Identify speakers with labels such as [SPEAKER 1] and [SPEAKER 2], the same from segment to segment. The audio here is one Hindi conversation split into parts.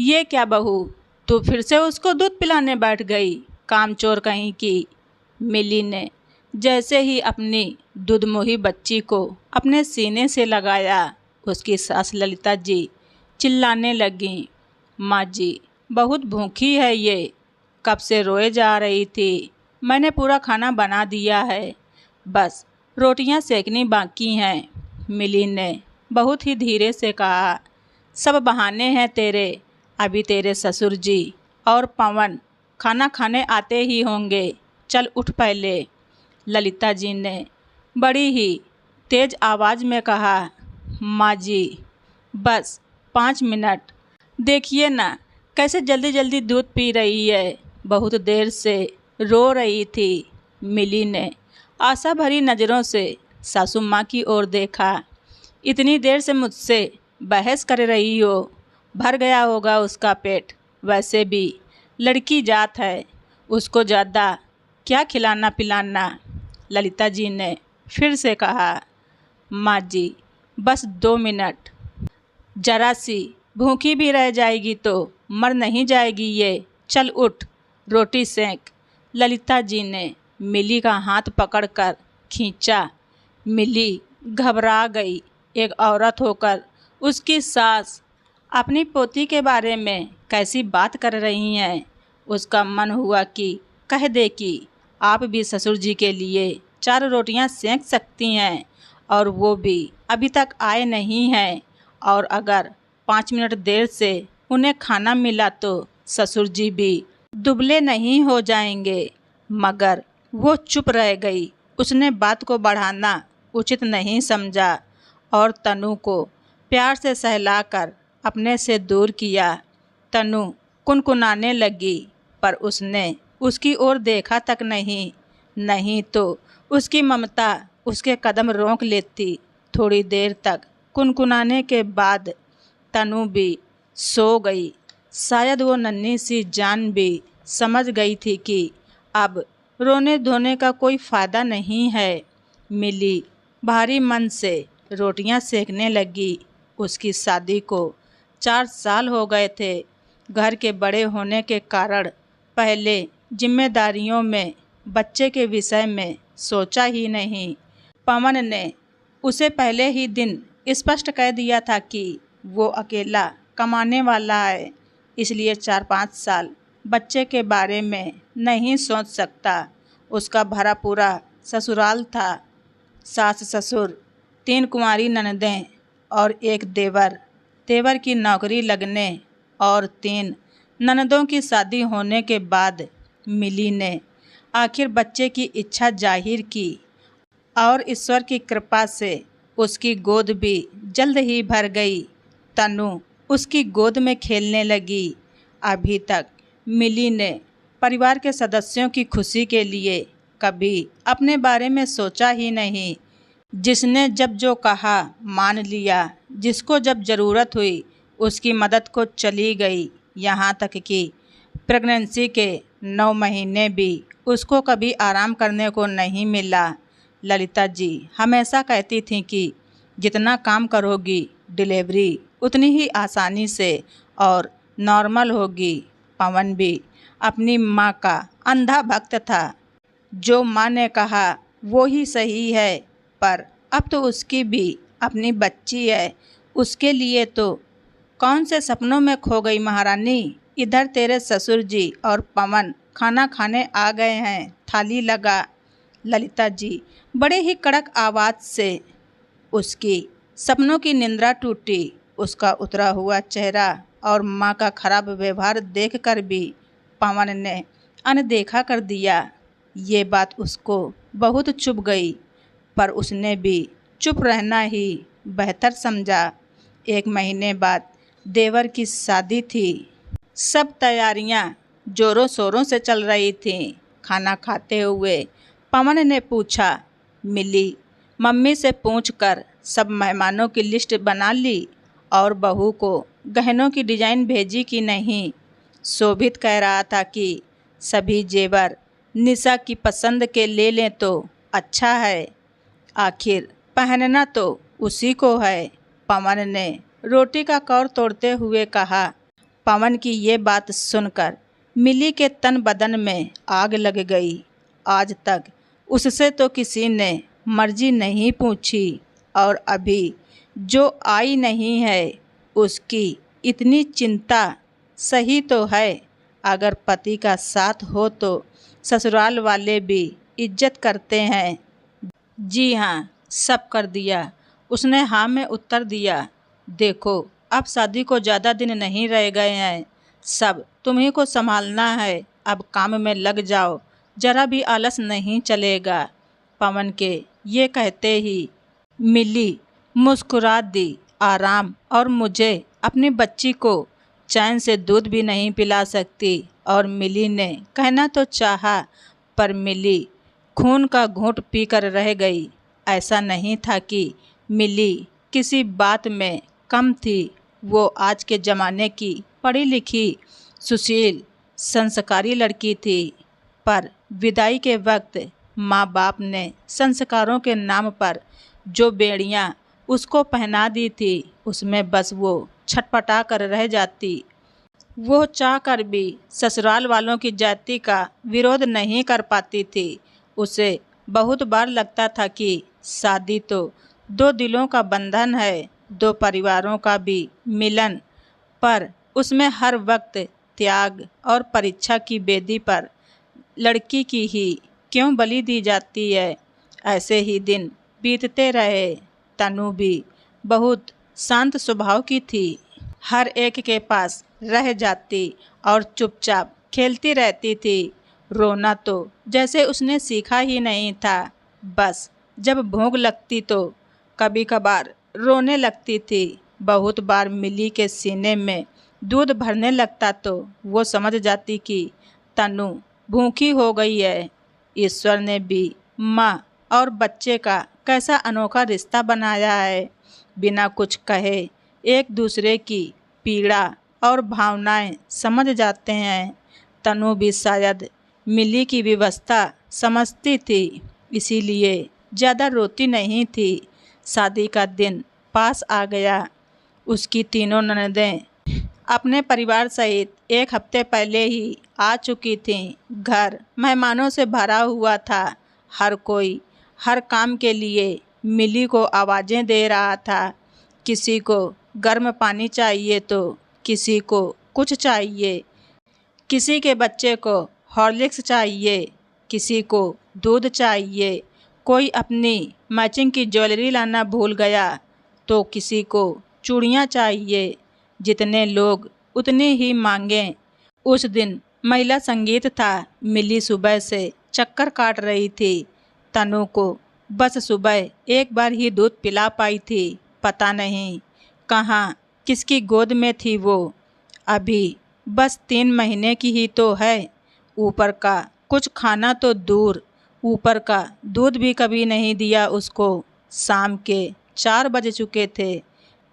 [SPEAKER 1] ये क्या बहू, तू फिर से उसको दूध पिलाने बैठ गई, कामचोर कहीं की। मिली ने जैसे ही अपनी दूधमुही बच्ची को अपने सीने से लगाया, उसकी सास ललिता जी चिल्लाने लगीं, माँ जी बहुत भूखी है ये, कब से रोए जा रही थी। मैंने पूरा खाना बना दिया है, बस रोटियां सेकनी बाकी हैं। मिली ने बहुत ही धीरे से कहा, सब बहाने हैं तेरे, अभी तेरे ससुर जी और पवन खाना खाने आते ही होंगे, चल उठ पहले। ललिता जी ने बड़ी ही तेज आवाज़ में कहा, माँ जी बस 5 मिनट, देखिए ना कैसे जल्दी जल्दी दूध पी रही है, बहुत देर से रो रही थी। मिली ने आशा भरी नज़रों से सासू माँ की ओर देखा, इतनी देर से मुझसे बहस कर रही हो, भर गया होगा उसका पेट, वैसे भी लड़की जात है, उसको ज़्यादा क्या खिलाना पिलाना। ललिता जी ने फिर से कहा, माँ जी बस 2 मिनट, जरा सी भूखी भी रह जाएगी तो मर नहीं जाएगी ये, चल उठ रोटी सेंक। ललिता जी ने मिली का हाथ पकड़कर खींचा। मिली घबरा गई, एक औरत होकर उसकी सास अपनी पोती के बारे में कैसी बात कर रही हैं। उसका मन हुआ कि कह दे कि आप भी ससुर जी के लिए 4 रोटियां सेंक सकती हैं, और वो भी अभी तक आए नहीं हैं, और अगर 5 मिनट देर से उन्हें खाना मिला तो ससुर जी भी दुबले नहीं हो जाएंगे। मगर वो चुप रह गई, उसने बात को बढ़ाना उचित नहीं समझा और तनु को प्यार से सहलाकर अपने से दूर किया। तनु कुनकुनाने लगी, पर उसने उसकी ओर देखा तक नहीं, नहीं तो उसकी ममता उसके कदम रोक लेती। थोड़ी देर तक कुनकुनाने के बाद तनु भी सो गई। शायद वो नन्ही सी जान भी समझ गई थी कि अब रोने धोने का कोई फ़ायदा नहीं है। मिली भारी मन से रोटियां सेकने लगी। उसकी शादी को 4 साल हो गए थे। घर के बड़े होने के कारण पहले जिम्मेदारियों में बच्चे के विषय में सोचा ही नहीं। पवन ने उसे पहले ही दिन स्पष्ट कह दिया था कि वो अकेला कमाने वाला है, इसलिए 4-5 साल बच्चे के बारे में नहीं सोच सकता। उसका भरा पूरा ससुराल था, सास ससुर, 3 कुंवारी ननदें और एक देवर। देवर की नौकरी लगने और 3 ननदों की शादी होने के बाद मिली ने आखिर बच्चे की इच्छा जाहिर की, और ईश्वर की कृपा से उसकी गोद भी जल्द ही भर गई। तनु उसकी गोद में खेलने लगी। अभी तक मिली ने परिवार के सदस्यों की खुशी के लिए कभी अपने बारे में सोचा ही नहीं। जिसने जब जो कहा मान लिया, जिसको जब ज़रूरत हुई उसकी मदद को चली गई। यहाँ तक कि प्रेगनेंसी के 9 महीने भी उसको कभी आराम करने को नहीं मिला। ललिता जी हमेशा कहती थीं कि जितना काम करोगी डिलीवरी उतनी ही आसानी से और नॉर्मल होगी। पवन भी अपनी माँ का अंधा भक्त था, जो माँ ने कहा वो ही सही है, पर अब तो उसकी भी अपनी बच्ची है। उसके लिए तो कौन से सपनों में खो गई महारानी। इधर तेरे ससुर जी और पवन खाना खाने आ गए हैं, थाली लगा। ललिता जी बड़े ही कड़क आवाज़ से उसकी सपनों की निंद्रा टूटी। उसका उतरा हुआ चेहरा और माँ का खराब व्यवहार देखकर भी पवन ने अनदेखा कर दिया। ये बात उसको बहुत चुभ गई, पर उसने भी चुप रहना ही बेहतर समझा। 1 महीने बाद देवर की शादी थी। सब तैयारियां जोरों शोरों से चल रही थीं। खाना खाते हुए पवन ने पूछा, मिली मम्मी से पूछकर सब मेहमानों की लिस्ट बना ली और बहू को गहनों की डिज़ाइन भेजी कि नहीं। शोभित कह रहा था कि सभी जेवर निशा की पसंद के ले लें तो अच्छा है, आखिर पहनना तो उसी को है। पवन ने रोटी का कौर तोड़ते हुए कहा, पवन की ये बात सुनकर मिली के तन बदन में आग लग गई। आज तक उससे तो किसी ने मर्जी नहीं पूछी और अभी जो आई नहीं है उसकी इतनी चिंता। सही तो है, अगर पति का साथ हो तो ससुराल वाले भी इज्जत करते हैं। जी हाँ, सब कर दिया। उसने हाँ में उत्तर दिया। देखो, अब शादी को ज़्यादा दिन नहीं रह गए हैं, सब तुम्ही को संभालना है। अब काम में लग जाओ, जरा भी आलस नहीं चलेगा। पवन के ये कहते ही मिली मुस्कुरा दी। आराम, और मुझे अपनी बच्ची को चैन से दूध भी नहीं पिला सकती। और मिली ने कहना तो चाहा, पर मिली खून का घूंट पीकर रह गई। ऐसा नहीं था कि मिली किसी बात में कम थी। वो आज के ज़माने की पढ़ी लिखी, सुशील, संस्कारी लड़की थी। पर विदाई के वक्त माँ बाप ने संस्कारों के नाम पर जो बेड़ियाँ उसको पहना दी थी, उसमें बस वो छटपटा कर रह जाती। वो चाह कर भी ससुराल वालों की जाति का विरोध नहीं कर पाती थी। उसे बहुत बार लगता था कि शादी तो दो दिलों का बंधन है, दो परिवारों का भी मिलन, पर उसमें हर वक्त त्याग और परीक्षा की बेदी पर लड़की की ही क्यों बलि दी जाती है। ऐसे ही दिन बीतते रहे। तनु भी बहुत शांत स्वभाव की थी। हर एक के पास रह जाती और चुपचाप खेलती रहती थी। रोना तो जैसे उसने सीखा ही नहीं था। बस जब भूख लगती तो कभी कभार रोने लगती थी। बहुत बार मिली के सीने में दूध भरने लगता तो वो समझ जाती कि तनु भूखी हो गई है। ईश्वर ने भी माँ और बच्चे का कैसा अनोखा रिश्ता बनाया है। बिना कुछ कहे एक दूसरे की पीड़ा और भावनाएं समझ जाते हैं। तनु भी शायद मिली की व्यवस्था समझती थी, इसीलिए ज़्यादा रोती नहीं थी। शादी का दिन पास आ गया। उसकी तीनों ननदें अपने परिवार सहित एक हफ्ते पहले ही आ चुकी थीं। घर मेहमानों से भरा हुआ था। हर कोई हर काम के लिए मिली को आवाज़ें दे रहा था। किसी को गर्म पानी चाहिए तो किसी को कुछ चाहिए, किसी के बच्चे को हॉर्लिक्स चाहिए, किसी को दूध चाहिए, कोई अपनी मैचिंग की ज्वेलरी लाना भूल गया तो किसी को चूड़ियाँ चाहिए। जितने लोग उतनी ही मांगें। उस दिन महिला संगीत था। मिली सुबह से चक्कर काट रही थी। तनु को बस सुबह एक बार ही दूध पिला पाई थी। पता नहीं कहाँ किसकी गोद में थी वो। अभी बस 3 महीने की ही तो है। ऊपर का कुछ खाना तो दूर, ऊपर का दूध भी कभी नहीं दिया उसको। शाम के 4 बज चुके थे।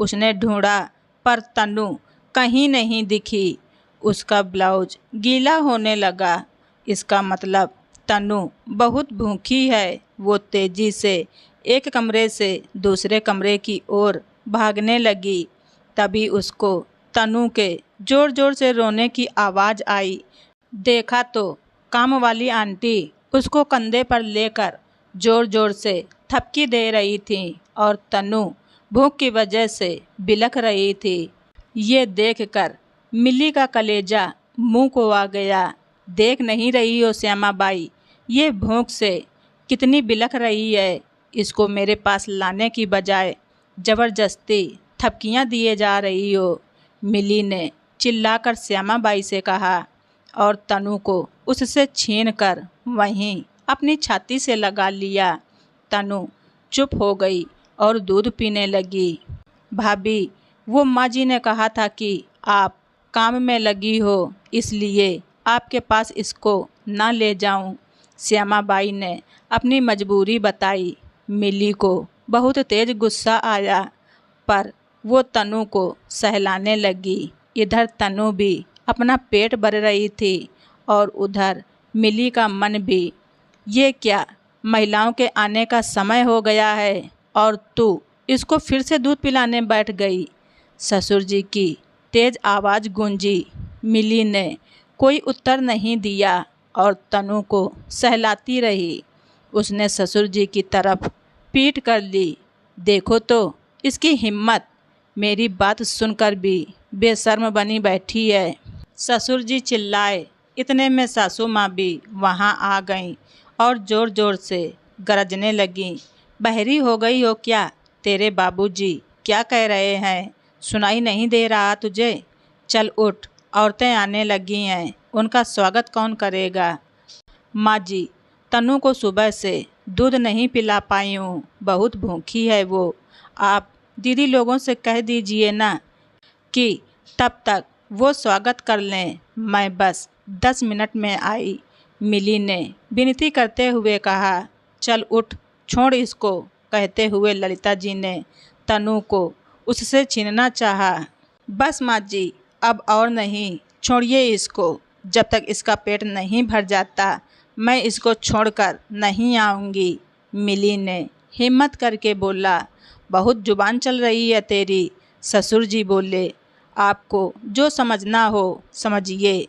[SPEAKER 1] उसने ढूंढा पर तनु कहीं नहीं दिखी। उसका ब्लाउज गीला होने लगा। इसका मतलब तनु बहुत भूखी है। वो तेजी से एक कमरे से दूसरे कमरे की ओर भागने लगी। तभी उसको तनु के ज़ोर ज़ोर से रोने की आवाज़ आई। देखा तो काम वाली आंटी उसको कंधे पर लेकर ज़ोर ज़ोर से थपकी दे रही थी और तनु भूख की वजह से बिलख रही थी। ये देखकर मिली का कलेजा मुंह को आ गया। देख नहीं रही हो श्यामा बाई, ये भूख से कितनी बिलख रही है। इसको मेरे पास लाने की बजाय ज़बरदस्ती थपकियां दिए जा रही हो। मिली ने चिल्लाकर श्यामा बाई से कहा और तनु को उससे छीनकर वहीं अपनी छाती से लगा लिया। तनु चुप हो गई और दूध पीने लगी। भाभी, वो माँ जी ने कहा था कि आप काम में लगी हो, इसलिए आपके पास इसको ना ले जाऊं। श्यामा बाई ने अपनी मजबूरी बताई। मिली को बहुत तेज गुस्सा आया, पर वो तनु को सहलाने लगी। इधर तनु भी अपना पेट भर रही थी और उधर मिली का मन भी। ये क्या, महिलाओं के आने का समय हो गया है और तू इसको फिर से दूध पिलाने बैठ गई। ससुर जी की तेज आवाज़ गूंजी। मिली ने कोई उत्तर नहीं दिया और तनु को सहलाती रही। उसने ससुर जी की तरफ पीठ कर ली। देखो तो इसकी हिम्मत, मेरी बात सुनकर भी बेशर्म बनी बैठी है। ससुर जी चिल्लाए। इतने में सासू माँ भी वहाँ आ गईं और ज़ोर ज़ोर से गरजने लगीं। बहरी हो गई हो क्या? तेरे बाबूजी क्या कह रहे हैं? सुनाई नहीं दे रहा तुझे? चल उठ, औरतें आने लगी हैं, उनका स्वागत कौन करेगा? माँ जी, तनु को सुबह से दूध नहीं पिला पाई हूँ, बहुत भूखी है वो। आप दीदी लोगों से कह दीजिए ना कि तब तक वो स्वागत कर लें, मैं बस 10 मिनट में आई। मिली ने विनती करते हुए कहा। चल उठ, छोड़ इसको, कहते हुए ललिता जी ने तनु को उससे छीनना चाहा। बस माँ जी, अब और नहीं, छोड़िए इसको। जब तक इसका पेट नहीं भर जाता मैं इसको छोड़कर नहीं आऊँगी। मिली ने हिम्मत करके बोला। बहुत जुबान चल रही है तेरी। ससुर जी बोले। आपको जो समझना हो समझिए।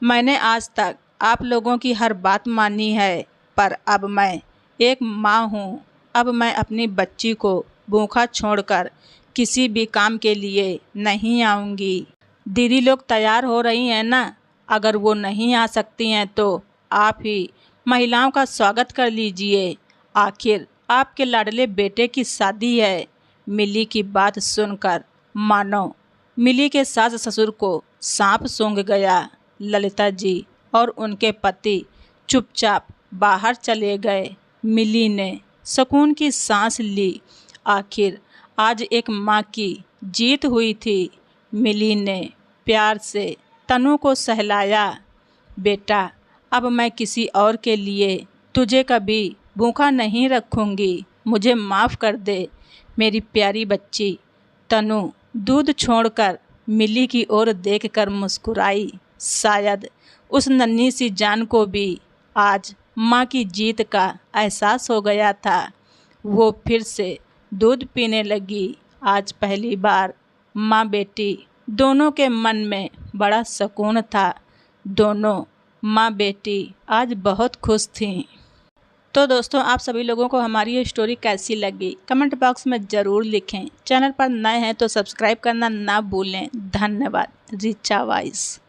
[SPEAKER 1] मैंने आज तक आप लोगों की हर बात मानी है, पर अब मैं एक माँ हूँ। अब मैं अपनी बच्ची को भूखा छोड़कर किसी भी काम के लिए नहीं आऊँगी। दीदी लोग तैयार हो रही हैं ना? अगर वो नहीं आ सकती हैं तो आप ही महिलाओं का स्वागत कर लीजिए। आखिर आपके लाडले बेटे की शादी है। मिली की बात सुनकर मानो मिली के सास ससुर को सांप सूंघ गया। ललिता जी और उनके पति चुपचाप बाहर चले गए। मिली ने सुकून की सांस ली। आखिर आज एक माँ की जीत हुई थी। मिली ने प्यार से तनु को सहलाया। बेटा, अब मैं किसी और के लिए तुझे कभी भूखा नहीं रखूँगी, मुझे माफ़ कर दे मेरी प्यारी बच्ची। तनु दूध छोड़कर मिली की ओर देखकर मुस्कुराई। शायद उस नन्ही सी जान को भी आज माँ की जीत का एहसास हो गया था। वो फिर से दूध पीने लगी। आज पहली बार माँ बेटी दोनों के मन में बड़ा सुकून था। दोनों माँ बेटी आज बहुत खुश थीं। तो दोस्तों, आप सभी लोगों को हमारी ये स्टोरी कैसी लगी कमेंट बॉक्स में ज़रूर लिखें। चैनल पर नए हैं तो सब्सक्राइब करना ना भूलें। धन्यवाद। रिचा वॉइस।